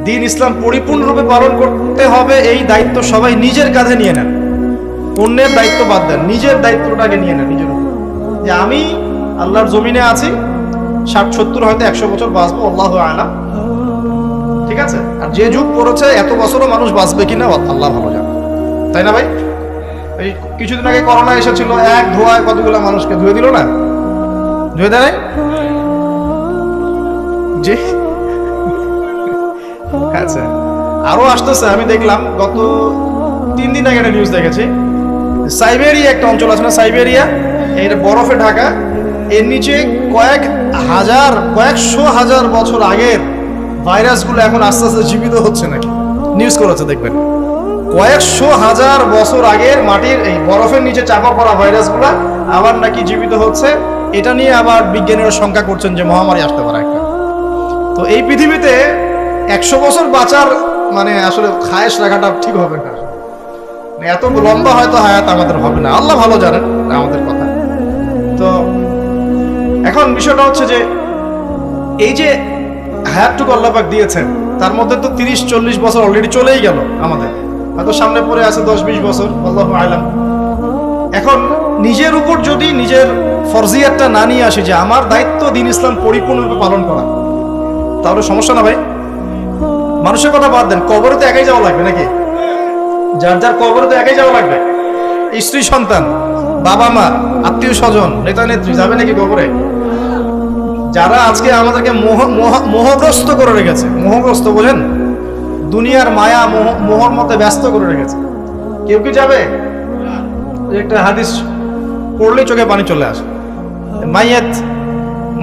দিন ইসলাম পরিপূর্ণরূপে পালন করতে হবে, এই দায়িত্ব সবাই নিজের কাঁধে নিয়ে নেন। অন্যের দায়িত্ব বাদ দেন, নিজের দায়িত্বটাকে নিয়ে নেন নিজের উপর, যে আমি আল্লাহর জমিনে আছি, 60-70 হয়তো 100 বছর বাঁচবো, আল্লাহু আ'লাম, ঠিক আছে। আর যে যুগ পড়েছে এত বছরও মানুষ বাঁচবে কিনা আল্লাহ ভালো জানে, তাই না ভাই? এই কিছুদিন আগে করোনা এসেছিল, এক ধোঁয়ায় কতগুলো মানুষকে ধুয়ে দিল না, ধুয়ে দেয় জি। আচ্ছা, আরো আসতেছে। আমি দেখলাম গত 3 দিন আগে একটা নিউজ দেখেছি, সাইবেরিয়া একটা অঞ্চল আছে না, সাইবেরিয়া, এটা বরফে ঢাকা, এর নিচে কয়েকশো হাজার বছর আগের ভাইরাসগুলো এখন আস্তে আস্তে জীবিত হচ্ছে নাকি, নিউজ করেছে দেখবেন। কয়েকশো হাজার বছর আগের মাটির এই বরফের নিচে চাপা পড়া ভাইরাসগুলো আবার নাকি জীবিত হচ্ছে। এটা নিয়ে আবার বিজ্ঞানীরা শঙ্কা করছেন যে মহামারী আসতে পারে একটা। তো এই পৃথিবীতে 100 বছর বাঁচার মানে আসলে খায়েশ রাখাটা ঠিক হবে না, এত লম্বা হয়তো হায়াত আমাদের হবে না, আল্লাহ ভালো জানেন আমাদের কথা। তো এখন বিষয়টা হচ্ছে যে এই যে হায়াতটুকু আল্লাহ পাক দিয়েছেন, তার মধ্যে তো 30-40 বছর অলরেডি চলেই গেল আমাদের, হয়তো সামনে পড়ে আছে 10-20 বছর, আল্লাহু আ'লাম। এখন নিজের উপর যদি নিজের ফরজিয়াতটা না নিয়ে আসি যে আমার দায়িত্ব দিন ইসলাম পরিপূর্ণরূপে পালন করা, তাহলে সমস্যা না ভাই? মানুষের কথা বাদ দেন, কবরে তো একাই যাওয়া লাগবে নাকি? যার যার কবরে তো একাই যাওয়া লাগবে। স্ত্রী সন্তান, বাবা মা, আত্মীয় স্বজন, নেতা নেত্রী যাবে নাকি কবরে? যারা আজকে আমাদেরকে মোহগ্রস্ত করে রেখেছে, মোহগ্রস্ত বোঝেন, দুনিয়ার মায়া মোহর মধ্যে ব্যস্ত করে রেখেছে, কেউ কি যাবে? একটা হাদিস পড়লেই চোখে পানি চলে আসে।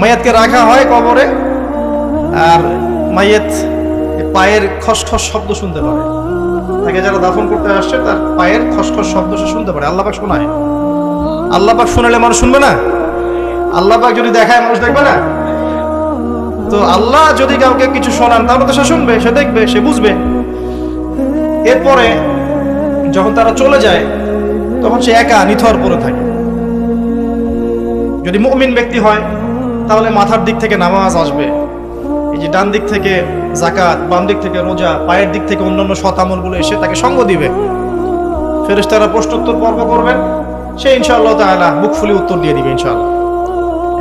মাইয়াতকে রাখা হয় কবরে, আর মাইয়াত পায়ের খসখস শব্দ শুনতে পারে, তাকে যারা দাফন করতে আসছে তার পায়ের খসখস শব্দ সে শুনতে পারে। আল্লাহ পাক শোনায়, আল্লাহ পাক শোনালে মানুষ শুনবে না? আল্লাহ পাক যদি দেখায় মানুষ দেখবে না? তো আল্লাহ যদি কাউকে কিছু শোনান তাহলে তো সে শুনবে, সে দেখবে, সে বুঝবে। এরপরে যখন তারা চলে যায় তখন সে একা নিথর পড়ে থাকে। যদি মুমিন ব্যক্তি হয় তাহলে মাথার দিক থেকে নামাজ আসবে, এই যে ডান দিক থেকে যাকাত, বাম দিক থেকে রোজা, পায়ের দিক থেকে অন্যান্য সৎ আমলগুলো এসে তাকে সঙ্গ দিবে। ফেরেশতারা প্রশ্নোত্তর পর্ব করবেন, সে ইনশাআল্লাহ তাআলা বুক ফুলি উত্তর দিয়ে দিবে ইনশাআল্লাহ।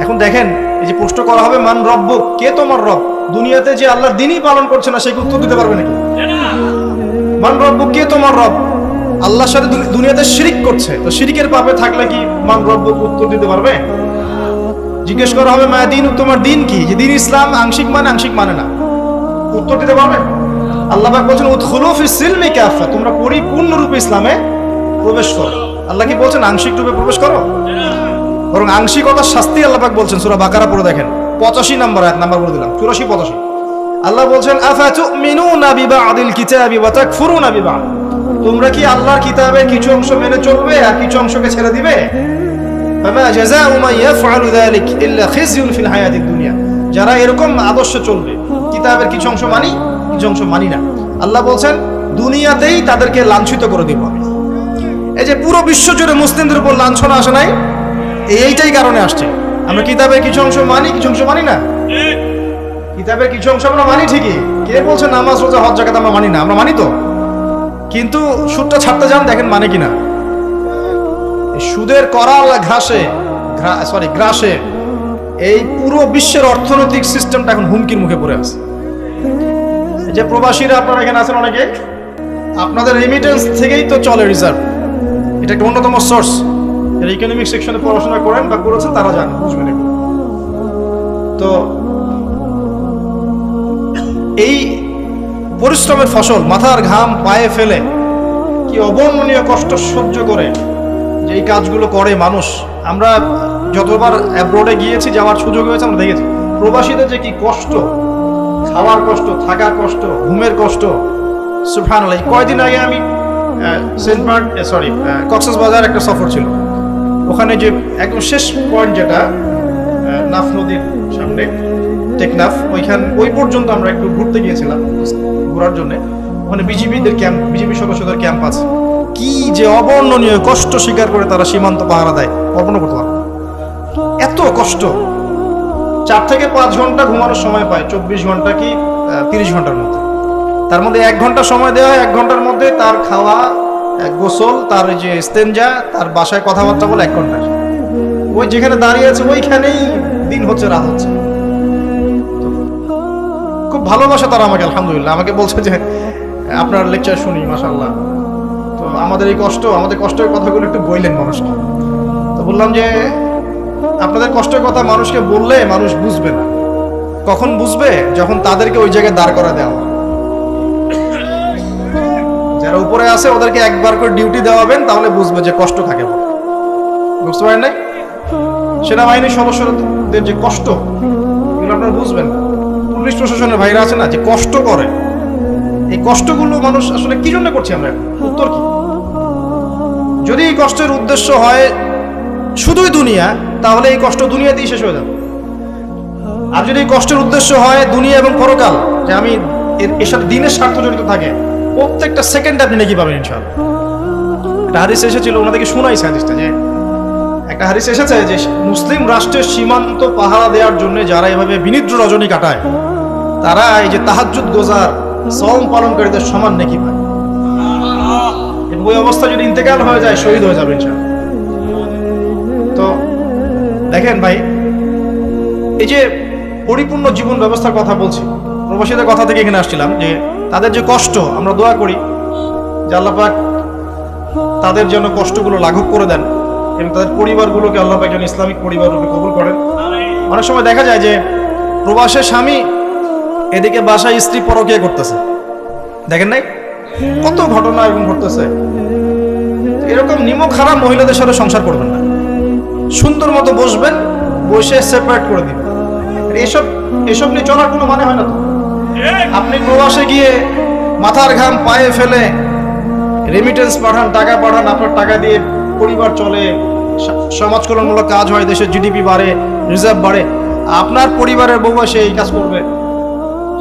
এখন দেখেন, এই যে প্রশ্ন করা হবে মান রব্বুক, কে তোমার রব, দুনিয়াতে যে আল্লাহর দ্বীনই পালন করছে না সে কি উত্তর দিতে পারবে নাকি? মান রব্বুক, কে তোমার রব, আল্লাহর সাথে দুনিয়াতে শিরিক করছে, তো শিরিকের পাপে থাকলে কি মান রব্বুক উত্তর দিতে পারবে? জিজ্ঞেস করা হবে মা দিন, তোমার দিন কি, যে দিন ইসলাম আংশিক মানে আংশিক মানে না, উত্তর দিতে পারবে? আল্লাহ পাক বলছেন উদখুলু ফিস সিলমি কাফা, তোমরা পরিপূর্ণ রূপে ইসলামে প্রবেশ করো। আল্লাহ কি বলছেন আংশিক রূপে প্রবেশ করো? বরং আংশিকতার শাস্তি আল্লাহ পাক বলছেন। সূরা বাকারা পড়ে দেখেন, 85 নম্বর আয়াত, নাম্বার বলে দিলাম 84-85। আল্লাহ বলছেন আফাতুমিনুনা বিবাদিল কিতাবি ওয়া তাকফুরুনা বিবাদ, তোমরা কি আল্লাহর কিতাবের কিছু অংশ মেনে চলবে আর কিছু অংশকে ছেড়ে দিবে? ফামা জাযাউ মান ইয়াফআলু যালিক ইল্লা খিজয়ুন ফিল হায়াতিদ দুনিয়া, যারা এরকম আদর্শে চলবে, কিতাবের কিছু অংশ মানি কিছু অংশ মানি না, আল্লাহ বলছেন দুনিয়াতেই তাদেরকে লাঞ্ছিত করে দিব আমি। এই যে পুরো বিশ্ব জুড়ে মুসলিমদের উপর লাঞ্ছনা আসে নাই, এইটাই কারণে আসছে। আমরা কিতাবের কিছু অংশ মানি কিছু অংশ মানি না। কিতাবের কিছু অংশ আমরা মানি ঠিকই, কে বলছে নামাজ রোজা হজ যাকাত আমরা মানি না? আমরা মানি তো, কিন্তু সুদটা ছাড়তে যান, দেখেন মানে কিনা। সুদের করাল গ্রাসে এই পুরো বিশ্বের অর্থনৈতিক সিস্টেমটা এখন হুমকির মুখে পড়ে আছে। যে প্রবাসীরা আপনারা এখানে আছেন অনেকে, আপনাদের রেমিটেন্স থেকেই তো চলে রিজার্ভ, এটা একটা অন্যতম সোর্স। যারা ইকোনমিক সেকশনে পড়াশোনা করেন বা করেছে তারা জানেন, বুঝবেন। তো এই পরিশ্রমের ফসল, মাথার ঘাম পায়ে ফেলে কি অবর্ণনীয় কষ্ট সহ্য করে যে এই কাজগুলো করে মানুষ। আমরা যতবার অ্যাব্রোডে গিয়েছি, যাওয়ার সুযোগ হয়েছে, আমরা দেখেছি প্রবাসীদের যে কি কষ্ট, খাওয়ার কষ্ট, থাকার কষ্ট, ঘুমের কষ্ট। সুবহানাল্লাহ, কয়েকদিন আগে আমি কক্সবাজার একটা সফর ছিল, ওখানে যে একদম শেষ পয়েন্ট যেটা নাফ নদীর সামনে টেকনাফ, ওই পর্যন্ত আমরা একটু ঘুরতে গিয়েছিলাম, ঘোরার জন্য। ওখানে বিজিবিদের ক্যাম্প, বিজিবি সদস্যদের ক্যাম্প আছে। কি যে অবর্ণনীয় কষ্ট স্বীকার করে তারা সীমান্ত পাহারা দেয়, কল্পনা করতে পারবো। এত কষ্ট, 4 থেকে 5 ঘন্টা ঘুমানোর সময় পায়, 24 ঘন্টা কি 30 ঘন্টার মধ্যে। তার মধ্যে 1 ঘন্টা সময় দেওয়া হয়, 1 ঘন্টার মধ্যে তার খাওয়া, গোসল, তার যে ইস্তেঞ্জা, তার বাসায় কথাবার্তা বলে 1 ঘন্টা। ওই যেখানে দাঁড়িয়ে আছে ওইখানেই দিন হচ্ছে রাত হচ্ছে। খুব ভালোবাসা তারা আমাকে, আলহামদুলিল্লাহ। আমাকে বলছে যে আপনার লেকচার শুনি, মাশাআল্লাহ। তো আমাদের কষ্টের কথাগুলো একটু বললেন মানুষকে। তো বললাম যে আপনাদের কষ্টের কথা মানুষকে বললে মানুষ বুঝবে না। কখন বুঝবে? যখন তাদেরকে ওই জায়গায় দাঁড় করা দেওয়া। যারা উপরে আছে ওদেরকে একবার করে ডিউটি দেওয়াবেন, তাহলে বুঝবে যে কষ্ট কাকে বলে। বুঝতে পারেন নাই? সেনাবাহিনীর সদস্যদের যে কষ্ট, এগুলো আপনারা বুঝবেন। পুলিশ প্রশাসনের ভাইরা আছে না, যে কষ্ট করে, এই কষ্টগুলো মানুষ আসলে কি জন্য করছি আমরা? উত্তর কি? যদি এই কষ্টের উদ্দেশ্য হয় শুধুই দুনিয়া, তাহলে এই কষ্ট দুনিয়াতেই শেষ হয়ে যাবে। আর যদি এই কষ্টের উদ্দেশ্য হয় দুনিয়া এবং পরকাল, যে আমি এর সাথে দিনের স্বার্থ জড়িত থাকে, প্রত্যেকটা সেকেন্ড আপনি নাকি পাবেন ইনশাআল্লাহ। একটা হাদিস এসেছিল, ওনাদেরকে শোনাইছে হাদিসটা, যে একটা হাদিস এসেছে যে মুসলিম রাষ্ট্রের সীমান্ত পাহারা দেওয়ার জন্য যারা এভাবে বিনিদ্র রজনী কাটায়, তারা এই যে তাহাজ্জুদ গোজার, সওম পালনকারীদের সমান নেকি পায়। ওই অবস্থা যদি ইন্তেকাল হয়ে যায়, শহীদ হয়ে যাবে ইনশাআল্লাহ। তো দেখেন ভাই, এই যে পরিপূর্ণ জীবন ব্যবস্থার কথা বলছি, প্রবাসীদের কথা থেকে এখানে আসছিলাম, যে তাদের যে কষ্ট, আমরা দোয়া করি যে আল্লাহ পাক তাদের যেন কষ্টগুলো লাঘব করে দেন এবং তাদের পরিবারগুলোকে আল্লাহ পাক যেন ইসলামিক পরিবার রূপে কবুল করেন। অনেক সময় দেখা যায় যে প্রবাসের স্বামী এদিকে বাসায় স্ত্রী পরকীয়া করতেছে, দেখেন নাই? কত ঘটনা এরকম ঘটতেছে। এরকম নিমক হারাম মহিলাদের সাথে সংসার করবেন না। সুন্দর মতো বসবেন, বসে সেপারেট করে দিবেন। এসব নিয়ে চলার কোনো মানে হয় না তো। আপনি প্রবাসে গিয়ে মাথার ঘাম পায়ে ফেলে রেমিটেন্স পাঠান, টাকা পাঠান, আপনার টাকা দিয়ে পরিবার চলে, সমাজ কল্যাণমূলক কাজ হয়, দেশের জিডিপি বাড়ে, রিজার্ভ বাড়ে। আপনার পরিবারের বউ এসে এই কাজ করবে?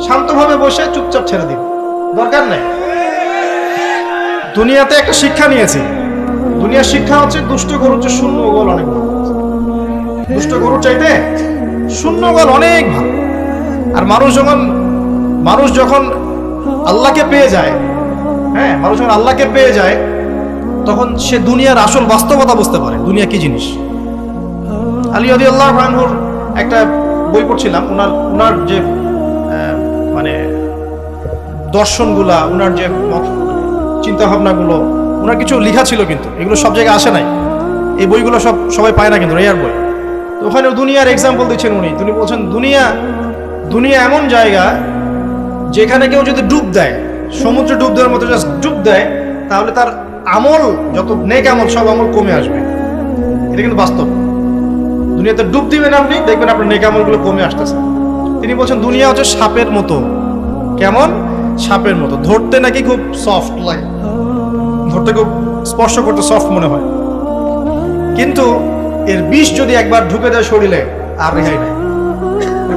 শান্তভাবে বসে চুপচাপ ছেড়ে দিন, দরকার নেই। দুনিয়াতে একটা শিক্ষা নিয়েছি, দুনিয়ার শিক্ষা হচ্ছে দুষ্ট গরুর চেয়ে শূন্য গোল অনেক ভালো। দুষ্ট গরুর চাইতে শূন্য গোল অনেক ভালো। আর মানুষ যখন আল্লাহকে পেয়ে যায়, হ্যাঁ, মানুষ যখন আল্লাহকে পেয়ে যায়, তখন সে দুনিয়ার আসল বাস্তবতা বুঝতে পারে, দুনিয়া কি জিনিস। আলী রাদিয়াল্লাহু আনহুর একটা বই পড়ছিলাম, উনার যে মানে দর্শনগুলা, উনার যে চিন্তা ভাবনাগুলো, উনার কিছু লেখা ছিল, কিন্তু এগুলো সব জায়গায় আসে নাই। এই বইগুলো সবাই পায় না, কিন্তু রেয়ার বই। তো ওখানে দুনিয়ার এক্সাম্পল দিচ্ছেন উনি বলছেন দুনিয়া এমন জায়গা যেখানে কেউ যদি ডুব দেয়, সমুদ্রে ডুব দেওয়ার মতো জাস্ট ডুব দেয়, তাহলে তার আমল, যত নেক আমল, সব আমল কমে আসবে। এটা কিন্তু বাস্তব। দুনিয়াতে ডুব দিবেন আপনি, দেখবেন আপনার নেক আমলগুলো কমে আসতেছে। তিনি বলছেন দুনিয়া হচ্ছে সাপের মতো। কেমন? সাপের মতো। ধরতে নাকি খুব সফট লাগে, ধরতে খুব, স্পর্শ করতে সফট মনে হয়, কিন্তু এর বিষ যদি একবার ঢুকে দেয় শরীরে, আর রেহাই নাই।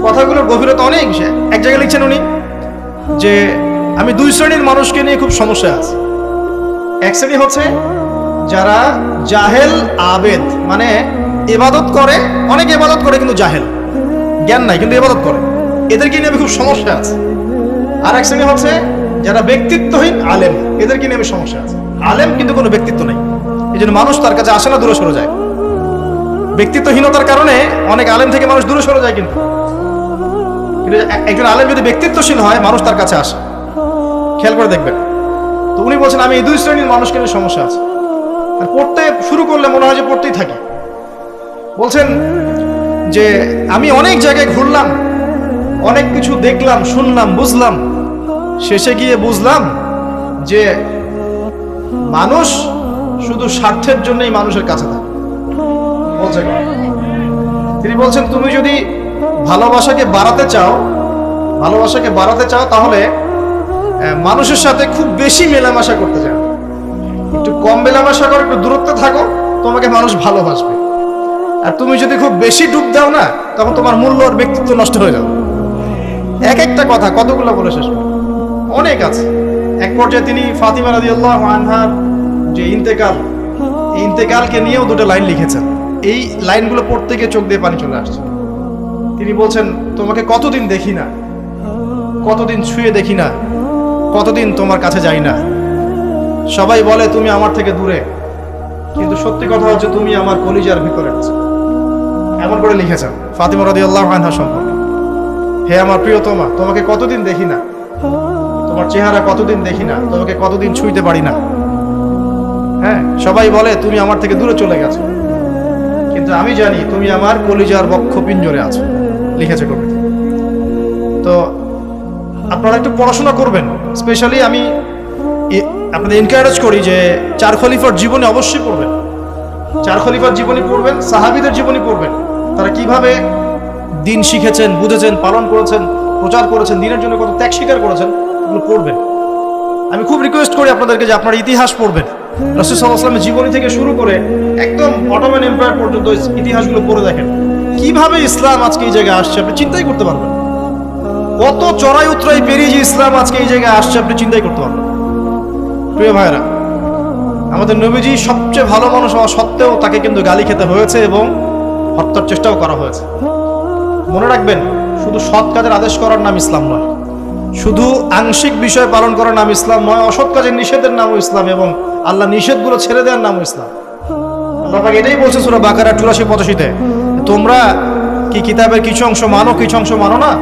কথাগুলোর গভীরতা অনেক। এক জায়গায় লিখছেন উনি যে আমি 2 শ্রেণীর মানুষকে নিয়ে খুব সমস্যা আছে। এক শ্রেণী হচ্ছে যারা জাহেল আবেদ, মানে ইবাদত করে, অনেক ইবাদত করে কিন্তু জাহেল, জ্ঞান নাই কিন্তু ইবাদত করে, এদেরকে নিয়ে আমি খুব সমস্যা আছে। আর এক শ্রেণী হচ্ছে যারা ব্যক্তিত্বহীন আলেম, এদেরকে নিয়ে আমি সমস্যা আছে। আলেম কিন্তু কোনো ব্যক্তিত্ব নাই, এই জন্য মানুষ তার কাছে আসে না, দূরে সরে যায়। ব্যক্তিত্বহীনতার কারণে অনেক আলেম থেকে মানুষ দূরে সরে যায়, কিন্তু একজন আলেম যদি ব্যক্তিত্বশীল হয়, মানুষ তার কাছে আসে। খেয়াল করে দেখবেন। তো উনি বলছেন আমি এই 2 শ্রেণীর মানুষকে নিয়ে সমস্যা আছে। আর পড়তে শুরু করলে মনে হয় যে পড়তেই থাকি। বলছেন যে আমি অনেক জায়গায় ঘুরলাম, অনেক কিছু দেখলাম, শুনলাম, বুঝলাম, শেষে গিয়ে বুঝলাম যে মানুষ শুধু স্বার্থের জন্যই মানুষের কাছে থাকে। তিনি বলছেন তুমি যদি ভালোবাসাকে বাড়াতে চাও তাহলে মানুষের সাথে খুব বেশি মেলামেশা করতে চাও, একটু কম মেলামেশা করো, একটু দূরত্বে থাকো, তোমাকে মানুষ ভালোবাসবে। আর তুমি যদি খুব বেশি ডুব দাও না, তখন তোমার মূল্য আর ব্যক্তিত্ব নষ্ট হয়ে যাবে। এক একটা কথা কতগুলো বলে শেষ করে, অনেক আছে। এক পর্যায়ে তিনি ফাতিমা রাদিয়াল্লাহু আনহার যে ইন্তেকালকে নিয়েও 2টা লাইন লিখেছেন। এই লাইনগুলো পড়তে গিয়ে চোখ দিয়ে পানি চলে আসছে। তিনি বলছেন তোমাকে কতদিন দেখি না, কতদিন ছুঁয়ে দেখি না, কতদিন তোমার কাছে যাই না, সবাই বলে তুমি আমার থেকে দূরে, কিন্তু সত্যি কথা হচ্ছে তুমি আমার কলিজার ভিতরে আছো। এমন করে লিখেছেন ফাতিমা রাদিয়াল্লাহু আনহা সম্পর্কে। হে আমার প্রিয়তমা, তোমাকে কতদিন দেখি না, তোমার চেহারা কতদিন দেখি না, তোমাকে কতদিন ছুঁইতে পারি না। হ্যাঁ, সবাই বলে তুমি আমার থেকে দূরে চলে গেছো, কিন্তু আমি জানি তুমি আমার কলিজার বক্ষ পিঞ্জরে আছো, লিখেছে কবিতা। তো আপনারা একটু পড়াশোনা করবেন। স্পেশালি আমি আপনাদের এনকারেজ করি যে চার খলিফার জীবনী অবশ্যই পড়বেন, চার খলিফার জীবনী পড়বেন, সাহাবীদের জীবনী পড়বেন, তারা কিভাবে দিন শিখেছেন, বুঝেছেন, পালন করেছেন, প্রচার করেছেন, দিনের জন্য কত ত্যাগ স্বীকার করেছেন, এগুলো পড়বেন। আমি খুব রিকোয়েস্ট করি আপনাদেরকে যে আপনারা ইতিহাস পড়বেন। রাসূল সাল্লাল্লাহু আলাইহি ওয়াসাল্লামের জীবনী থেকে শুরু করে একদম অটোমান এম্পায়ার পর্যন্ত ইতিহাসগুলো পড়ে দেখেন, কিভাবে ইসলাম আজকে এই জায়গায় আসছে আপনি চিন্তাই করতে পারবেন। কত চড়াই উতরাই পেরিয়ে যে ইসলাম আজকে এই জায়গায় আসছে আপনি চিন্তাই করতে পারবেন। প্রিয় ভাইরা, আমাদের নবীজি সবচেয়ে ভালো মানুষ হওয়া সত্ত্বেও তাকে কিন্তু গালি খেতে হয়েছে এবং হত্যার চেষ্টাও করা হয়েছে। মনে রাখবেন, শুধু সৎ কাজের আদেশ করার নাম ইসলাম নয়, শুধু আংশিক বিষয় পালন করার নাম ইসলাম নয়, অসৎ কাজের নিষেধের নামও ইসলাম, এবং আল্লাহ নিষেধগুলো ছেড়ে দেওয়ার নামও ইসলাম। আল্লাহ পাক এটাই বলছে সূরা বাকারা 84-85-তে, তোমরা কি কিতাবের কিছু অংশ মানো, কিছু অংশ মানো না?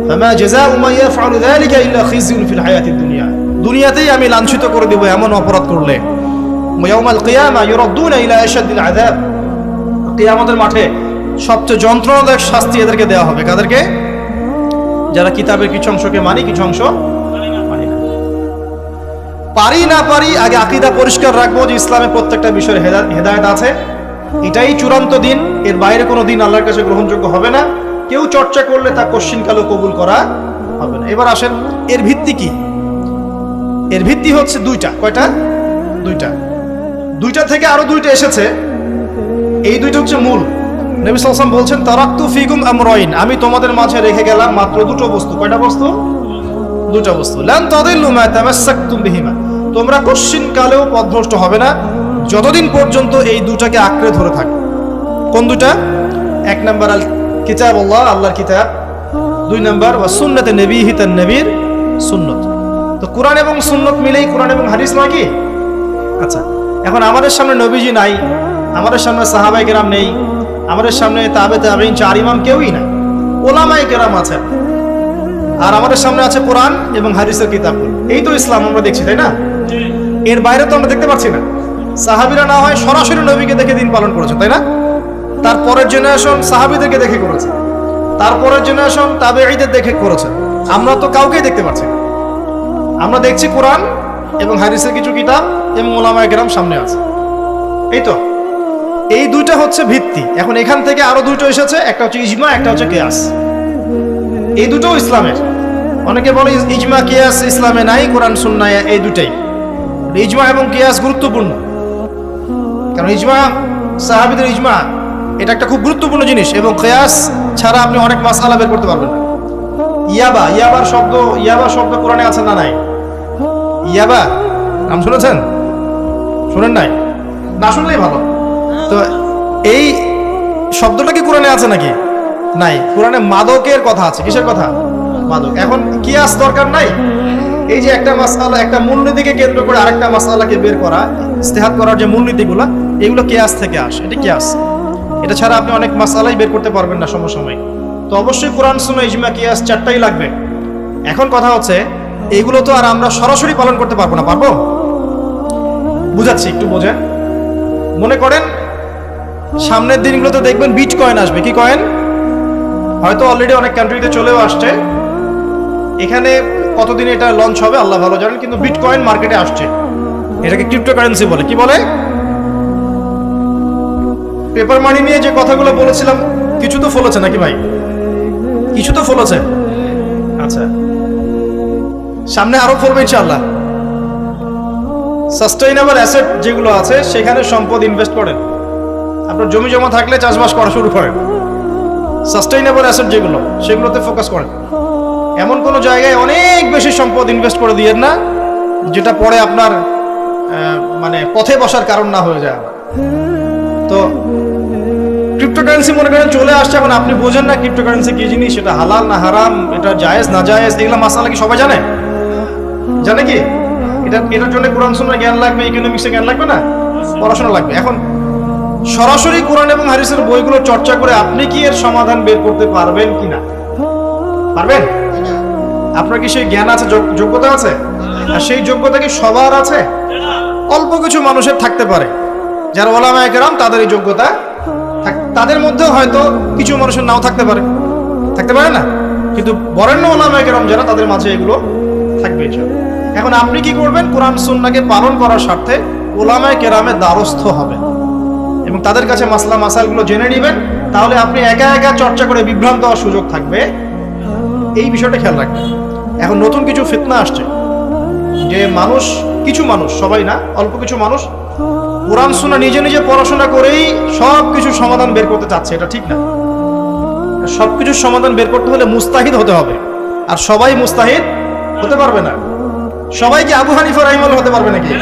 ফামা জাযাউ মান ইয়াফআলু যালিকা ইল্লা খিজয়ুন ফিল হায়াতিদ দুনিয়া, দুনিয়াতেই আমি লাঞ্ছিত করে দেব এমন অপরাধ করলে। ইয়াউমাল কিয়ামা ইউরাদ্দুনা ইলা আশাদ্দিল আযাব, কিয়ামতের মাঠে সবচেয়ে যন্ত্রণাদায়ক শাস্তি এদেরকে দেওয়া হবে। কাদেরকে? যারা কিতাবের কিছু অংশকে মানি, কিছু অংশ মানি না। পারি না পারি, আগে আকীদা পরিষ্কার রাখবো যে ইসলামের প্রত্যেকটা বিষয়ের হেদায়েত আছে, এটাই চূড়ান্ত দিন, এর বাইরে কোনো দিন আল্লাহর কাছে গ্রহণযোগ্য হবে না। কেউ চর্চা করলে তা কশ্চিনকালেও কবুল করা হবে না। এবার আসেন, এর ভিত্তি কি? এর ভিত্তি হচ্ছে দুইটা। কয়টা? দুইটা। দুইটা থেকে আরো দুইটা এসেছে, এই দুইটা হচ্ছে মূল। নবী সাল্লাল্লাহু আলাইহি ওয়াসাল্লাম বলছেন, তারাকতু ফিকুম আমরাইন, আমি তোমাদের মাঝে রেখে গেলাম মাত্র দুটো বস্তু। কয়টা বস্তু? দুটো বস্তু। লান তাদিল্লু মা তামাসসাকতুম বিহিমা, তোমরা কশ্চিনকালেও পথভ্রষ্ট হবে না যতদিন পর্যন্ত এই দুটাকে আঁকড়ে ধরে থাকবে। কোন দুটা? এক নাম্বার আল কিতাবুল্লাহ, আল্লাহর কিতাব। দুই নাম্বার ওয়া সুন্নাতে নবীহি, তার নবীর সুন্নত। তো কোরআন এবং সুন্নত মিলেই কোরআন এবং হাদিস নয় কি? আচ্ছা, এখন আমাদের সামনে নবীজি নাই, আমাদের সামনে সাহাবায়ে কেরাম নেই, আমাদের সামনে তাবে তাবেঈন, চার ইমাম কেউই নাই, ওলামায়ে কেরাম আছেন, আর আমাদের সামনে আছে কোরআন এবং হাদিসের কিতাবগুলো। এই তো ইসলাম আমরা দেখছি, তাই না? এর বাইরে তো আমরা দেখতে পাচ্ছি না। সাহাবীরা না হয় সরাসরি নবীকে দেখে দিন পালন করেছে, তাই না? তারপরের জেনারেশন সাহাবীদেরকে দেখে করেছে, তারপরের জেনারেশন তাবেঈদের দেখে করেছে। আমরা তো কাউকেই দেখতে পাচ্ছি না। আমরা দেখছি কোরআন এবং হাদিসের কিছু কিতাব এবং ওলামায়ে কেরাম সামনে আছে। এই তো, এই দুইটা হচ্ছে ভিত্তি। এখন এখান থেকে আরো দুটো এসেছে, একটা হচ্ছে ইজমা, একটা হচ্ছে কিয়াস। এই দুটোও ইসলামের। অনেকে বলে ইজমা কিয়াস ইসলামে নাই, কোরআন সুন্নাহ এই দুটাই। ইজমা এবং কিয়াস গুরুত্বপূর্ণ, কারণ ইজমা, সাহাবীদের ইজমা, এটা একটা খুব গুরুত্বপূর্ণ জিনিস, এবং কিয়াস ছাড়া আপনি অনেক মাসআলা বের করতে পারবেন না। ইয়াবার শব্দ কোরআনে আছে না নাই? ইয়াবা নাম শুনেছেন? শুনেন নাই? না শুনলেই ভালো। তো এই শব্দটা কি কোরআনে আছে নাকি? নাই। কোরআনে মাদকের কথা আছে। কিসের কথা? মাদক। এখন কিয়াস দরকার নাই। এই যে একটা মাসআলা, একটা মূলনীতিকে কেন্দ্র করে আরেকটা মাসআলাকে বের করা, ইস্তেহাদ করার যে মূলনীতিগুলো, এগুলো কিয়াস থেকে আসে। এটা কিয়াস। এটা ছাড়া আপনি অনেক মাসআলাই বের করতে পারবেন না সমসাময়িক। তো অবশ্যই কোরআন, সুন্নাহ, ইজমা, কিয়াস চারটাই লাগবে। এখন কথা হচ্ছে, এইগুলো তো আর আমরা সরাসরি পালন করতে পারবো না। পারবো? বুঝাচ্ছি, একটু বোঝেন। মনে করেন সামনের দিনগুলোতে দেখবেন বিটকয়েন আসবে। কি কয়েন? হয়তো অলরেডি অনেক কান্ট্রিতে চলেও আসছে। এখানে কতদিন এটা লঞ্চ হবে আল্লাহ ভালো জানেন, কিন্তু বিটকয়েন মার্কেটে আসছে। এটাকে ক্রিপ্টোকারেন্সি বলে। কি বলে? পেপার মানি নিয়ে যে কথাগুলো বলেছিলাম, কিছু তো ফলেছে নাকি ভাই? কিছু তো ফলেছে। আচ্ছা, সামনে আরো ফলবে ইনশাআল্লাহ। সাস্টেইনেবল অ্যাসেট যেগুলো আছে, সেখানে সম্পদ ইনভেস্ট করেন। আপনার জমি জমা থাকলে চাষবাস করা শুরু করেন। সাস্টেইনেবল অ্যাসেট যেগুলো, সেগুলোতে ফোকাস করেন। এমন কোনো জায়গায় অনেক বেশি সম্পদ ইনভেস্ট করে দিয়েন না যেটা পরে আপনার মানে পথে বসার কারণ না হয়ে যায়। তো ক্রিপ্টোকারেন্সি মনে করেন চলে আসছে, এখন আপনি বোঝেন না ক্রিপ্টোকারেন্সি কি জিনিস, সেটা হালাল না হারাম, এটা জায়েজ না জায়েজ, এগুলো মাসালা কি সবাই জানে? জানে কি? এটার জন্য কোরআন সুন্নাহর জ্ঞান লাগবে, ইকোনমিক্সের জ্ঞান লাগবে না, পড়াশোনা লাগবে। এখন সরাসরি কোরআন এবং হাদিসের বইগুলো চর্চা করে আপনি কি এর সমাধান বের করতে পারবেন কিনা? পারবেন? আপনার কি সেই জ্ঞান আছে, যোগ্যতা আছে? আর সেই যোগ্যতা কি সবার আছে? অল্প কিছু মানুষের থাকতে পারে, যারা ওলামায়ে কেরাম, তাদের এই যোগ্যতা, তাদের মধ্যেও হয়তো কিছু মানুষের নাও থাকতে পারে না, কিন্তু বরেণ্য ওলামায়ে কেরাম যারা, তাদের মাঝে এগুলো থাকবে। এখন আপনি কি করবেন? কোরআন সুন্নাহকে পালন করার স্বার্থে ওলামায়ে কেরামের দ্বারস্থ হবেন এবং তাদের কাছে মাসলা মাসাইলগুলো জেনে নেবেন। তাহলে আপনি একা একা চর্চা করে বিভ্রান্ত হওয়ার সুযোগ থাকবে। এই বিষয়টা খেয়াল রাখবেন। এখন নতুন কিছু ফিতনা আসছে যে কিছু মানুষ, সবাই না, অল্প কিছু মানুষ কোরআন সুন্নাহ নিজে নিজে পড়াশোনা করেই সব কিছুর সমাধান বের করতে চাচ্ছে। এটা ঠিক না। সবকিছুর সমাধান বের করতে হলে মুস্তাহিদ হতে হবে, আর সবাই মুস্তাহিদ হতে পারবে না। সবাই কি আবু হানিফা রাহিমাহুল্লাহ হতে পারবে নাকি?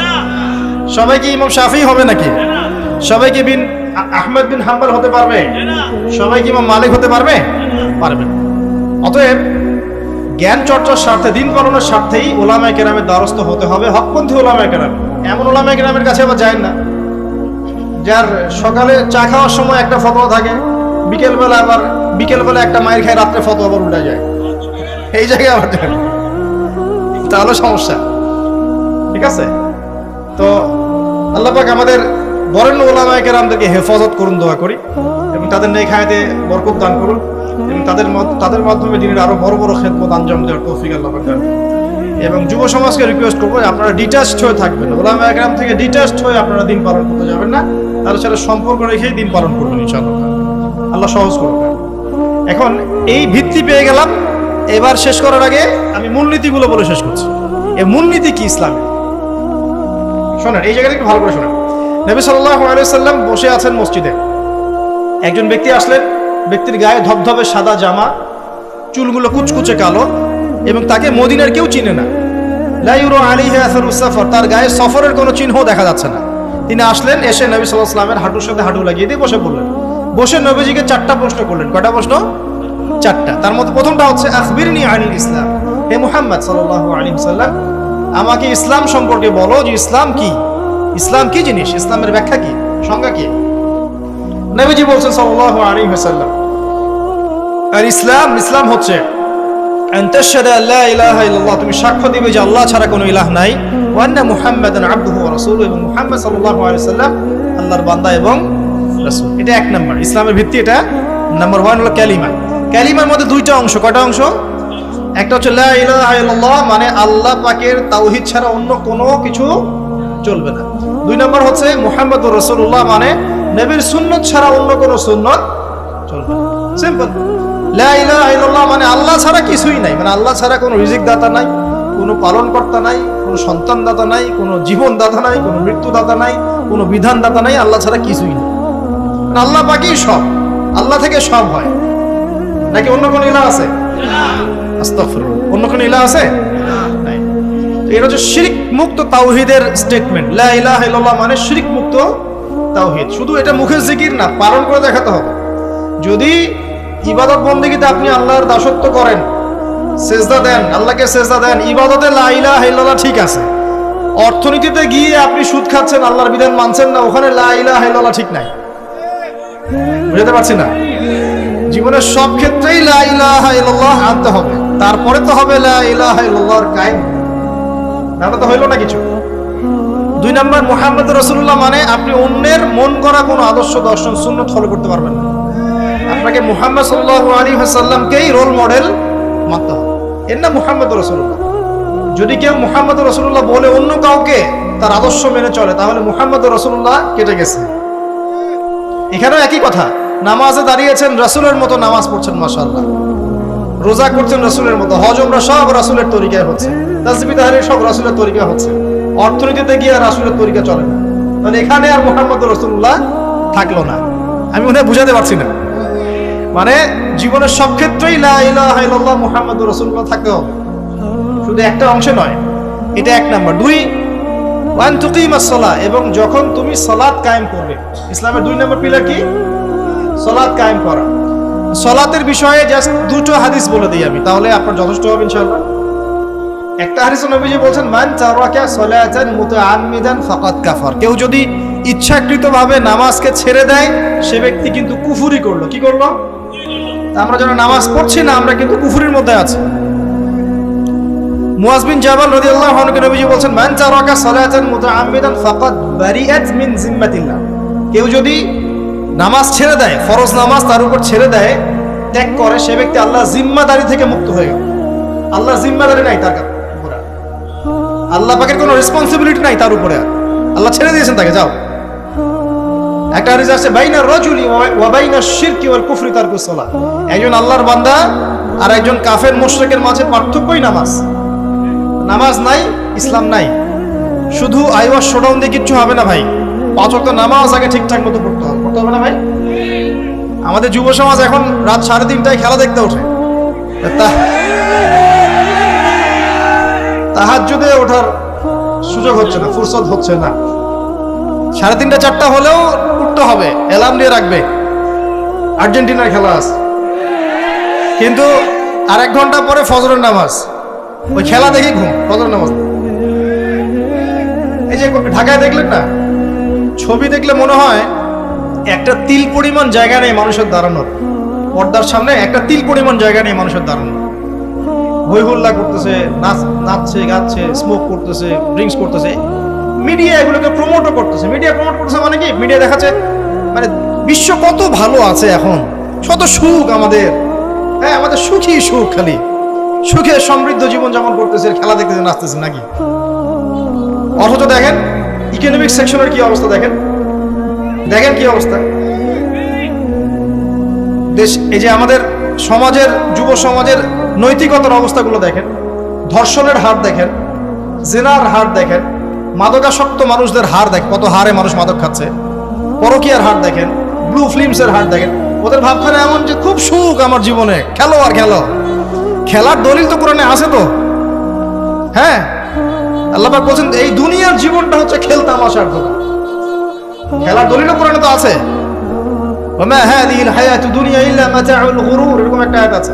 সবাই কি ইমাম শাফিঈ হবে নাকি? সবাই কি আহমদ বিন হাম্বল হতে পারবে? সবাই কি ইমাম মালিক হতে পারবে? পারবে না। অতএব জ্ঞান চর্চার স্বার্থে, দিন পালনের স্বার্থেই ওলামায়ে কেরামের দ্বারস্থ হতে হবে, হকপন্থী ওলামায়ে কেরাম। এমন ওলামায়ে কেরামের কাছে আবার যায় না যার সকালে চা খাওয়ার সময় একটা ফতোয়া থাকে, বিকেলবেলা একটা মায়ের খায়, রাত্রে ফতোয়া আবার উল্টা যায়। এই জায়গায় আবার যায়, তাহলে সমস্যা। ঠিক আছে? তো আল্লাহ পাক আমাদের বরেণ্য ওলামায়ে কেরামদেরকে হেফাজত করুন, দোয়া করি, এবং তাদের নেক হায়াতে বরকত দান করুন, এবং তাদের মাধ্যমে দিনের আরো বড় বড় খেদমত আঞ্জাম দেওয়ার তৌফিক আল্লাহ পাক দান করুন। এবং যুব সমাজকে রিকোয়েস্ট করবো, আপনারা ডিটাচড হয়ে থাকবেন, ওলামায়ে কেরাম থেকে ডিটাচড হয়ে আপনারা দিন পালন করতে যাবেন না, তাদের সাথে সম্পর্ক রেখেই দিন পালন করবেন ইনশাআল্লাহ। আল্লাহ সহজ করুন। এখন এই ভিত্তি পেয়ে গেলাম, এবার শেষ করার আগে আমি মূলনীতিগুলো বলে শেষ করছি। এই মূলনীতি কি ইসলামে? শোনেন, এই জায়গাটা একটু ভালো করে শোনেন। নবী সাল্লাল্লাহু আলাইহি সাল্লাম বসে আছেন মসজিদে, একজন ব্যক্তি আসলেন, ব্যক্তির গায়ে ধবধবে সাদা জামা, চুলগুলো কুচকুচে কালো, এবং তাকে মদিনার কেউ চিনে না। লা ইউরা আলাইহি আসারুস সাফর, তার গায়ে সফরের কোনো চিহ্ন দেখা যাচ্ছে না। তিনি আসলেন, এসে নবী সাল্লাল্লাহু আলাইহি সাল্লামের হাঁটুর সাথে হাঁটু লাগিয়ে দিয়ে বসে পড়লেন। বসে নবীজিকে 4টা প্রশ্ন করলেন। কয়টা প্রশ্ন? 4টা। তার মধ্যে প্রথমটা হচ্ছে আখবিরনি আনিল ইসলাম, হে মুহাম্মদ সাল্লাল্লাহু আলাইহি ওয়াসাল্লাম, আমাকে ইসলাম সম্পর্কে বলো, যে ইসলাম কি, ইসলাম কি জিনিস, ইসলামের ব্যাখ্যা কি, সংজ্ঞা কি? নবীজি বলছেন সাল্লাল্লাহু আলাইহি ওয়াসাল্লাম, আর ইসলাম হচ্ছে আন তাশহাদু আল্লা ইলাহা ইল্লাল্লাহ, তুমি সাক্ষ্য দিবে যে আল্লাহ ছাড়া কোনো ইলাহ নাই, ওয়া আন্না মুহাম্মাদান আবদুহু ওয়া রাসূলুহু, এবং মুহাম্মদ সাল্লাল্লাহু আলাইহি ওয়াসাল্লাম আল্লাহর বান্দা এবং রাসূল। এটা 1 নাম্বার ইসলামের ভিত্তি। এটা নাম্বার 1 হলো কালিমা। কালিমার মধ্যে 2টা অংশ। কয়টা অংশ? একটা হচ্ছে লা ইলাহা ইল্লাল্লাহ, মানে আল্লাহ পাকের তাওহীদ ছাড়া অন্য কোনো কিছু চলবে না। 2 নাম্বার হচ্ছে মুহাম্মদুর রাসূলুল্লাহ, মানে নবীর সুন্নাত ছাড়া অন্য কোনো সুন্নাত চলবে না। সিম্পল। লা ইলাহা ইল্লাল্লাহ মানে আল্লাহ ছাড়া কিছুই নাই, মানে আল্লাহ ছাড়া কোনো রিজিক দাতা নাই, কোনো পালন কর্তা নাই, কোনো সন্তান দাতা নাই, কোনো জীবন দাতা নাই, কোনো মৃত্যু দাতা নাই, কোনো বিধান দাতা নাই, আল্লাহ ছাড়া কিছুই নাই। আল্লাহ পাকেই সব, আল্লাহ থেকে সব হয়। নাকি অন্য কোনো ইলাহ আছে? আস্তাগফিরুল্লাহ, অন্য কোনো ইলাহ আছে? নাই। তো এটা হচ্ছে শিরক মুক্ত তাওহীদের স্টেটমেন্ট। লা ইলাহা ইল্লাল্লাহ মানে শিরক মুক্ত তাওহীদ। শুধু এটা মুখের জিকির না, পালন করে দেখাতে হবে। যদি ইবাদত বন্দেগীতে আপনি আল্লাহর দাসত্ব করেন, সেজদা দেন, আল্লাহকে সেজদা দেন, ইবাদতে লা ইলাহা ইল্লাল্লাহ ঠিক আছে, অর্থনীতিতে গিয়ে আপনি সুদ খাচ্ছেন, আল্লাহর বিধান মানছেন না, ওখানে লা ইলাহা ইল্লাল্লাহ ঠিক নাই। বুঝতে পারছি না? জীবনের সব ক্ষেত্রেই লা ইলাহা ইল্লাল্লাহ আনতে হবে, তারপরে তো হবে লা ইলাহা ইল্লাল্লাহর কায়েম। নাহলে তো হইল না কিছু। 2 নাম্বার মুহাম্মদ রাসূলুল্লাহ মানে আপনি অন্যের মন করা কোনো আদর্শ, দর্শন, সুন্নাত ফলো করতে পারবেন না। আপনাকে মুহাম্মদ সাল্লাল্লাহু আলাইহি ওয়াসাল্লামকেই রোল মডেল মানতে হবে। এর নাম মুহাম্মদ রাসূলুল্লাহ। যদি কেউ মুহাম্মদ রাসূলুল্লাহ বলে অন্য কাউকে তার আদর্শ মেনে চলে, তাহলে মুহাম্মদ রাসূলুল্লাহ কেটে গেছে। এখানেও একই কথা। নামাজে দাঁড়িয়েছেন, রাসূলের মতো নামাজ পড়ছেন, মাশাআল্লাহ। রোজা করছেন রাসূলের মতো, হজ উমরা সব রাসূলের তরিকায় হচ্ছে, তাসবিহ তাহলিল সব রাসূলের তরিকা হচ্ছে। অর্থনীতিতে গিয়ে রাসূলের তরিকা চলে না, তাহলে এখানে আর মুহাম্মদ রাসূলুল্লাহ থাকলো না। আমি মনে হয় বুঝাতে পারছি না। মানে জীবনের সব ক্ষেত্রেই লা ইলাহা ইল্লাল্লাহ মুহাম্মাদুর রাসূলুল্লাহ থাকতে হবে, শুধু একটা অংশে নয়। এটা 1 নাম্বার। 2 ওয়ান তুকিমাস সালাহ, এবং যখন তুমি সালাত কায়েম করবে। ইসলামের 2 নম্বর পিলার কি? সালাত কায়েম করা। সালাতের বিষয়ে জাস্ট 2টো হাদিস বলে দিই আমি, তাহলে আপনার যথেষ্ট হবে ইনশাআল্লাহ। একটা হাদিসে নবীজি বলছেন, মান তারাকা সালাতান মুতাআম্মিদান ফাকাদ কাফার। কেউ যদি ইচ্ছাকৃতভাবে নামাজকে ছেড়ে দেয়, সে ব্যক্তি কিন্তু কুফরি করলো। কি করলো? আমরা যারা নামাজ পড়ছি না, আমরা কিন্তু কুফরির মধ্যে আছি। মুয়াজ বিন জাবাল রাদিয়াল্লাহু আনহু নবীজি বলছেন, মান তারাকা সালাতান মুতাআম্মিদান ফাকাদ বারিআত মিন জিম্মাতিল্লাহ। কেউ যদি নামাজ ছেড়ে দেয়, ফরজ নামাজ তার উপর ছেড়ে দেয়, ত্যাগ করে, সে ব্যক্তি আল্লাহর জিম্মাদারি থেকে মুক্ত হয়ে গেল। আল্লাহর জিম্মাদারি নাই তার উপরে, আল্লাহ পাকের কোনো রেসপন্সিবিলিটি নাই তার উপরে, আল্লাহ ছেড়ে দিয়েছেন তাকে, যাও। একটা হাদিস আছে, বাইনা রাজুলি ওয়া বাইনা শিরকি ওয়াল কুফরি তারকুস সালাহ। একজন আল্লাহর বান্দা আর একজন কাফের মুশরিকের মাঝে পার্থক্যই নামাজ। নামাজ নাই, ইসলাম নাই। শুধু আইওয়াস শোডাউন দিয়ে কিচ্ছু হবে না ভাই। 5 ওয়াক্ত নামাজ আগে ঠিকঠাক মতো পড়তে হবে না ভাই। আমাদের যুব সমাজ এখন রাত 3:30টায় খেলা দেখতে ওঠে, তাহাজ্জুদে ওঠার সুযোগ হচ্ছে না, ফুরসত হচ্ছে না। 3:30 4টা হলেও উঠতে হবে, অ্যালার্ম দিয়ে রাখবে, আর্জেন্টিনার খেলা আছে। কিন্তু আর 1 ঘন্টা পরে ফজরের নামাজ, ওই খেলা দেখি ঘুম, ফজরের নামাজ। এই যে ঢাকায় দেখলেন না, ছবি দেখলে মনে হয় একটা তিল পরিমাণ জায়গা নেই মানুষের দাঁড়ানোর। পর্দার সামনে একটা তিল পরিমাণ জায়গা নেই মানুষের দাঁড়ানোর। হই হল্লা করতেছে, নাচছে, গাচ্ছে, স্মোক করতেছে, ড্রিঙ্কস করতেছে। মিডিয়া এগুলোকে প্রমোটও করতেছে। মিডিয়া প্রমোট করতেছে মানে কি? মিডিয়া দেখাচ্ছে মানে বিশ্ব কত ভালো আছে এখন, কত সুখ আমাদের। হ্যাঁ, আমাদের সুখী সুখ, খালি সুখে সমৃদ্ধ জীবন যাপন করতেছে, খেলা দেখতেছে, নাচতেছে নাকি। অথচ দেখেন ইকোনমিক সেকশনের কি অবস্থা, দেখেন কি অবস্থা দেশ। এই যে আমাদের সমাজের, যুব সমাজের নৈতিকতার অবস্থাগুলো দেখেন, ধর্ষণের হার দেখেন, জেনার হার দেখেন, মাদকাসক্ত মানুষদের হার দেখেন, কত হারে মানুষ মাদক খাচ্ছে, পরকীয়ার হার দেখেন, ব্লু ফিল্মসের হার দেখেন। ওদের ভাবখানে এমন যে খুব সুখ আমার জীবনে, খেলো আর খেলো। খেলার দলিল তো কোরআনে আছে তো। হ্যাঁ, আল্লাহ পাক বলেন এই দুনিয়ার জীবনটা হচ্ছে খেল তামাশার দোকান। খেলার দলিলও কোরআনে তো আছে। ওমা হাদিহিল হায়াতু দুনিয়া ইল্লা মাতাউল গুরুর, এরকম একটা আয়াত আছে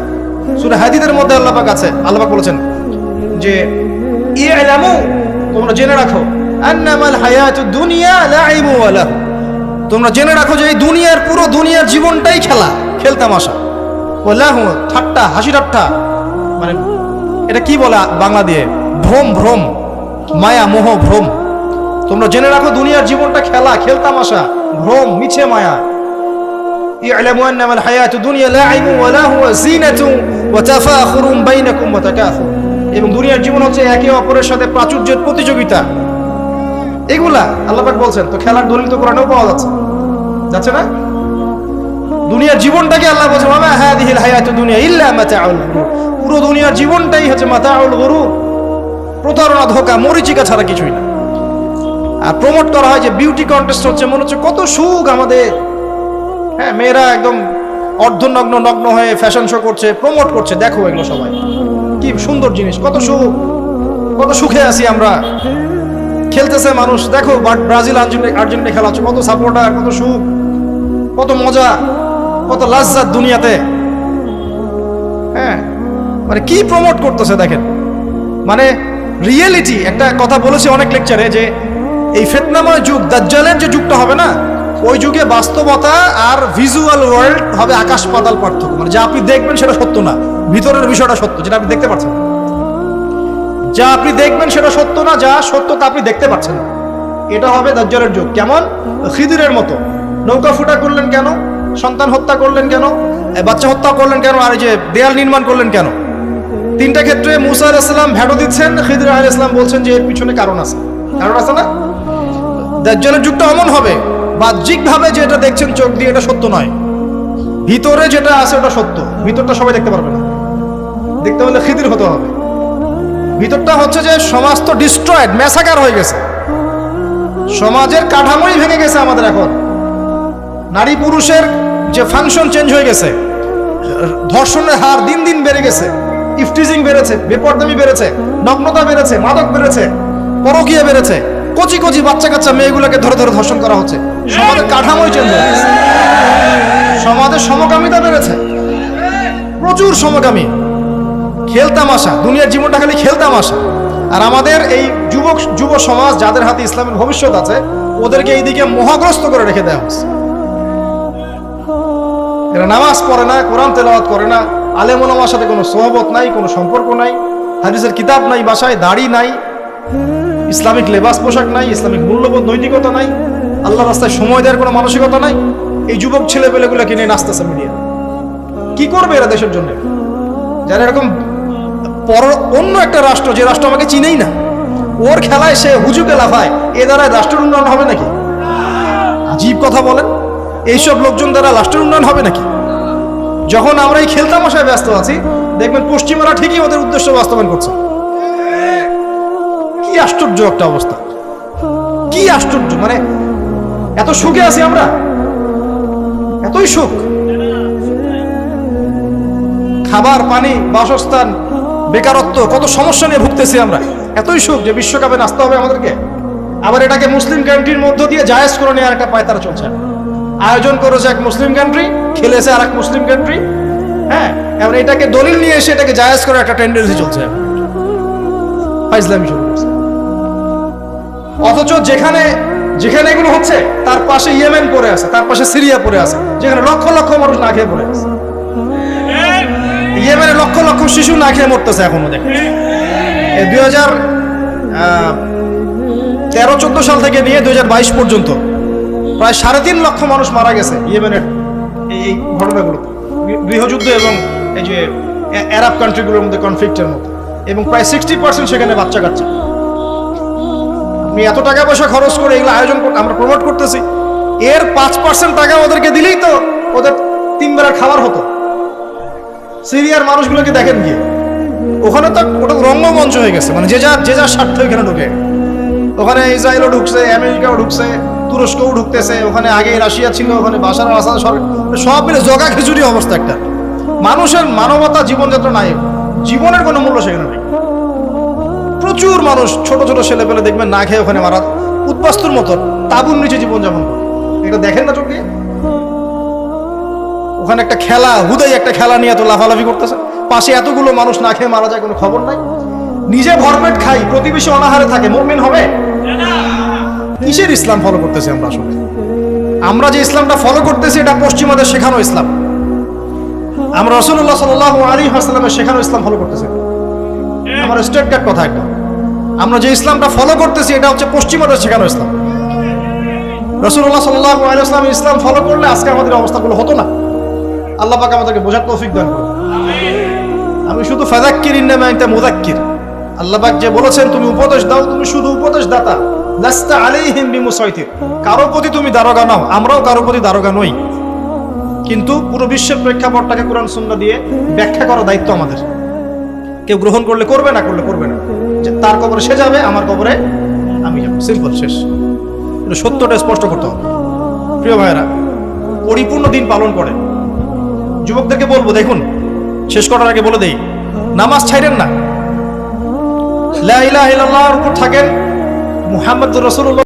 সূরা হাদীদের মধ্যে। আল্লাহ পাক আছে, আল্লাহ পাক বলেছেন যে ইলামু, তোমরা জেনে রাখো, আন্নামাল হায়াতু দুনিয়া লাইবু ওয়া লাহু, তোমরা জেনে রাখো যে এই দুনিয়ার, পুরো দুনিয়ার জীবনটাই খেলা, খেল তামাশা। ওয়া লাহু, ঠাট্টা, হাসি ঠাট্টা, মানে এটা কি বলে বাংলা দিয়ে, ভ্রম, মায়া, মোহ, ভ্রম। তোমরা জেনে রাখো দুনিয়ার জীবনটা খেলা, খেল তামাশা, ভ্রম, মিছে মায়া। ই'লামু আন্নামাল হায়াতু দুনিয়া লাইবু ওয়া লাহু ওয়া জিনাতু ওয়া তাফাখুরুম বাইনাকুম ওয়া তাকাসুর, এবং দুনিয়ার জীবন হচ্ছে একে অপরের সাথে প্রাচুর্যের প্রতিযোগিতা। এগুলা আল্লাহ পাক বলছেন। তো খেলার দলিল তো কোরআনেও পাওয়া যাচ্ছে না? দুনিয়ার জীবনটাকে আল্লাহ বলছেন ওয়া মা হাদিহিল হায়াতু দুনিয়া ইল্লা মাতাউল গুরুর, পুরো দুনিয়ার জীবনটাই হচ্ছে মাতাউল গুরুর, প্রতারণা, ধোঁকা, মরিচিকা ছাড়া কিছুই না। আর প্রমোট করা হয় যে বিউটি কন্টেস্ট হচ্ছে, মনে হচ্ছে কত সুখ আমাদের। হ্যাঁ, মেয়েরা একদম অর্ধনগ্ন, নগ্ন হয়ে ফ্যাশন শো করছে, প্রমোট করছে, দেখো এগুলো সবাই কি সুন্দর জিনিস, কত সুখ, কত সুখে আছি আমরা। খেলতেছে মানুষ, দেখো ব্রাজিল আর্জেন্টিনা খেলা হচ্ছে, কত সাপোর্টার, কত সুখ, কত মজা, কত লাজ্জাত দুনিয়াতে। হ্যাঁ, মানে কি প্রমোট করতেছে দেখেন। মানে রিয়েলিটি, একটা কথা বলেছি অনেক লেকচারে যে এই ফিতনাময় যুগ, দাজ্জালের যে যুগটা হবে না, ওই যুগে বাস্তবতা আর ভিজুয়াল ওয়ার্ল্ড হবে আকাশ পাতাল পার্থক্য। মানে যা আপনি দেখবেন সেটা সত্য না, ভিতরের বিষয়টা সত্য, যেটা আপনি দেখতে পাচ্ছেন। যা আপনি দেখবেন সেটা সত্য না, যা সত্য তা আপনি দেখতে পাচ্ছেন না। এটা হবে দাজ্জালের যুগ। কেমন? খিদিরের মতো। নৌকা ফুটা করলেন কেন? সন্তান হত্যা করলেন কেন? বাচ্চা হত্যা করলেন কেন? আর এই যে দেয়াল নির্মাণ করলেন কেন? 3টা ক্ষেত্রে মুসা আলাইহিস সালাম ভ্যাটো দিচ্ছেন, খিদির আলাইহিস সালাম বলছেন যে এর পিছনে কারণ আছে না? দাজ্জালের যুগটা এমন হবে, বাহ্যিক ভাবে যেটা দেখছেন চোখ দিয়ে এটা সত্য নয়, ভিতরে যেটা আছে ওটা সত্য। ভিতরটা সবাই দেখতে পারবে না, দেখতে হলে খিদির হতে হবে। ভিতরটা হচ্ছে যে সমাজ তো ডিস্ট্রয়েড, ম্যাসাকার হয়ে গেছে, সমাজের কাঠামোই ভেঙে গেছে আমাদের। এখন নারী পুরুষের যে ফাংশন চেঞ্জ হয়ে গেছে, ধর্ষণের হার দিন দিন বেড়ে গেছে, ইফটিজিং বেড়েছে, বেপরদামি বেড়েছে, নগ্নতা বেড়েছে, মাদক বেড়েছে, পরকীয়া বেড়েছে, কচি কচি বাচ্চা কাচ্চা মেয়েগুলোকে ধরে ধরে ধর্ষণ করা হচ্ছে। সমাজের কাঠামোই চেঞ্জ হয়ে গেছে, সমাজের সমকামিতা বেড়েছে, প্রচুর সমকামী। খেলতামাশা, দুনিয়ার জীবনটা খালি খেলতামাশা। আর আমাদের এই যুব সমাজ যাদের হাতে ইসলামের ভবিষ্যৎ আছে, ওদেরকে এইদিকে মোহাগ্রস্ত করে রেখে দেওয়া হচ্ছে। এরা নামাজ পড়ে না, কোরআন তেলাওয়াত করে না, আলেম ওলামার সাথে কোনো সোহবত নাই, কোনো সম্পর্ক নাই, হাদিসের কিতাব নাই বাসায়, দাড়ি নাই, ইসলামিক লেবাস পোশাক নাই, ইসলামিক মূল্যবোধ নৈতিকতা নাই, আল্লাহ রাস্তায় সময় দেওয়ার কোনো মানসিকতা নাই। এই যুবক ছেলেপেলেগুলোকে নিয়ে নাচতেছে মিডিয়া। কি করবে এরা দেশের জন্য? যারা এরকম অন্য একটা রাষ্ট্র, যে রাষ্ট্র আমাকে চিনেই না, ওর খেলায় সে হুজুকে লাফায়, এ দ্বারা রাষ্ট্রের উন্নয়ন হবে নাকি? আজীব কথা বলেন, এইসব লোকজন দ্বারা রাষ্ট্রের উন্নয়ন হবে নাকি? যখন আমরা এই খেলতামশায় ব্যস্ত আছি, দেখবেন পশ্চিমারা ঠিকই ওদের উদ্দেশ্য বাস্তবায়ন করছে। কি আশ্চর্য একটা অবস্থা, কি আশ্চর্য! মানে এত সুখে আছি আমরা, এতই সুখ, খাবার, পানি, বাসস্থান, বেকারত্ব, কত সমস্যা নিয়ে ভুগতেছি আমরা, এতই সুখ যে বিশ্বকাপে নাচতে হবে আমাদেরকে। আবার এটাকে মুসলিম কান্ট্রির মধ্য দিয়ে জায়েজ করে নেওয়ার একটা পায়তারা চলছে। আয়োজন করেছে এক মুসলিম কান্ট্রি, খেলেছে আর এক মুসলিম কান্ট্রি। হ্যাঁ, এবার এটাকে দলিল নিয়ে এসে এটাকে জায়েজ করে একটা টেন্ডেন্সি চলছে, ফাইজলামি শুরু করছে। অথচ যেখানে যেখানে এগুলো হচ্ছে, তার পাশে ইয়েমেন পড়ে আছে, তার পাশে সিরিয়া পড়ে আছে, যেখানে লক্ষ লক্ষ মানুষ না খেয়ে পড়ে আছে। ইয়েমেনে লক্ষ লক্ষ শিশু না খেয়ে মরতেছে এখনো। দেখেন, 2013-14 সাল থেকে নিয়ে 2022 পর্যন্ত প্রায় 3.5 লক্ষ মানুষ মারা গেছে ইয়েমেনের এই ঘটনাগুলো, গৃহযুদ্ধ এবং এই যে আরব কান্ট্রিগুলোর মধ্যে কনফ্লিক্টের মধ্যে, এবং প্রায় 60% সেখানে বাচ্চা কাচ্চা। আমি এত টাকা পয়সা খরচ করে এগুলো আয়োজন আমরা প্রমোট করতেছি, এর 5% টাকা ওদেরকে দিলেই তো ওদের 3 বেলার খাবার হতো। সিরিয়ার মানুষগুলোকে দেখেন গিয়ে, ওখানে তো ওটা রঙ্গমঞ্চ হয়ে গেছে, মানে যে যার স্বার্থ এখানে ঢুকে। ওখানে ইসরায়েলও ঢুকছে, আমেরিকাও ঢুকছে, তুরস্কও ঢুকতেছে, ওখানে আগে রাশিয়া ছিল, ওখানে বাশার আল আসাদ সরকার, সব মিলে জগা খিচুড়ি অবস্থা একটা। মানুষের মানবতা, জীবনযাত্রা নাই, জীবনের কোনো মূল্য সেখানে নেই। প্রচুর মানুষ, ছোট ছোট ছেলে পেলে দেখবেন না খেয়ে ওখানে মারা, উদ্বাস্তুর মতো তাঁবুর নিচে জীবনযাপন করে। এটা দেখেন না চোখে? ওখানে একটা খেলা, হুদাই একটা খেলা নিয়ে এত লাফালাফি করতেছে, পাশে এতগুলো মানুষ না খেয়ে মারা যায়, কোনো খবর নাই। নিজে ভরপেট খাই, প্রতিবেশী অনাহারে থাকে, মুমিন হবে? কিসের ইসলাম ফলো করতেছি আমরা আসলে? আমরা যে ইসলামটা ফলো করতেছি এটা পশ্চিমাদের শেখানো ইসলাম। আমরা রাসূলুল্লাহ সাল্লাল্লাহু আলাইহি ওয়াসাল্লামের শেখানো ইসলাম ফলো করতেছি। আমার স্ট্রেট কাট কথা একটা, আমরা যে ইসলামটা ফলো করতেছি এটা হচ্ছে পশ্চিমাদের শেখানো ইসলাম। রাসূলুল্লাহ সাল্লাল্লাহু আলাইহি ওয়াসাল্লামের ইসলাম ফলো করলে আজকে আমাদের অবস্থাগুলো হতো না। আল্লাহ পাক আমাদেরকে বোঝার তৌফিক দান করুন। আমি শুধু ফাযাক্কির ইন্নামা আনতা মুযাক্কির, আল্লাহ পাক যে বলেছেন তুমি উপদেশ দাও, তুমি শুধু উপদেশ দাতা, লাস্তা আলাইহিম বিমুসাইতির, কারো প্রতি তুমি দারোগা নাও, আমরাও কারো প্রতি দারোগা নই। কিন্তু পুরো বিশ্বের প্রেক্ষাপটটাকে কোরআন সুন্নাহ দিয়ে ব্যাখ্যা করার দায়িত্ব আমাদের। কেউ গ্রহণ করলে করবে, না করলে করবে না। যে তার কবরে সে যাবে, আমার কবরে আমি যাব, সিম্পল, শেষ। সত্যটা স্পষ্ট করতে হবে। প্রিয় ভাইয়েরা, পরিপূর্ণ দিন পালন করে যুবকদেরকে বলবো, দেখুন শেষ করার আগে বলে দেই, নামাজ ছাইরেন না, লা ইলাহা ইল্লাল্লাহর উপর থাকেন, মুহাম্মদুর রাসূলুল্লাহ